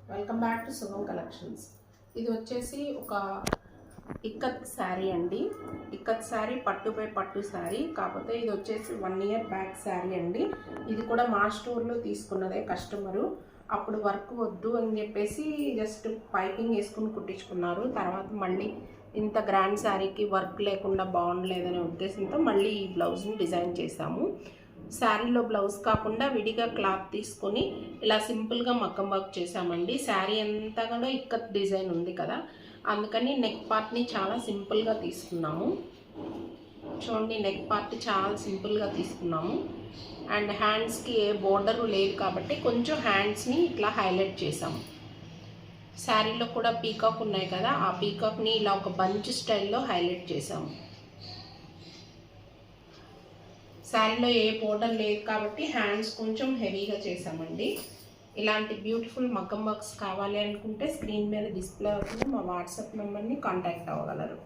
Welcome back to శుభం collections. ఇది వచ్చేసి ఒక ఇక్కత్ శారీ అండి. ఇక్కత్ శారీ పట్టుపై పట్టు శారీ, కాకపోతే ఇది వచ్చేసి 1 ఇయర్ బ్యాక్ శారీ అండి. ఇది కూడా మా స్టోర్లో తీసుకున్నదే. కస్టమరు అప్పుడు వర్క్ వద్దు అని చెప్పేసి జస్ట్ పైపింగ్ వేసుకుని కుట్టించుకున్నారు. తర్వాత మళ్ళీ ఇంత గ్రాండ్ శారీకి వర్క్ లేకుండా బాగుండలేదనే ఉద్దేశంతో మళ్ళీ ఈ బ్లౌజ్ని డిజైన్ చేశాము. శారీలో బ్లౌజ్ కాకుండా విడిగా క్లాత్ తీసుకొని ఇలా సింపుల్గా మగ్గం వర్క్ చేసామండి. శారీ అంతా కూడా ఇక్కత్ డిజైన్ ఉంది కదా, అందుకని నెక్ పార్ట్ని చాలా సింపుల్గా తీసుకున్నాము. చూడండి, నెక్ పార్ట్ చాలా సింపుల్గా తీసుకున్నాము. అండ్ హ్యాండ్స్కి ఏ బోర్డరు లేదు కాబట్టి కొంచెం హ్యాండ్స్ని ఇట్లా హైలైట్ చేసాము. శారీలో కూడా పీకాక్ ఉన్నాయి కదా, ఆ పీకాక్ని ఇలా ఒక బంచ్ స్టైల్లో హైలైట్ చేసాము. శారీలో ఏ బోర్డర్ లేదు కాబట్టి హ్యాండ్స్ కొంచెం హెవీగా చేసామండి. ఇలాంటి బ్యూటిఫుల్ మగ్గం వర్క్స్ కావాలి అనుకుంటే స్క్రీన్ మీద డిస్ప్లే అవుతుంది మా వాట్సాప్ నెంబర్ని కాంటాక్ట్ అవ్వగలరు.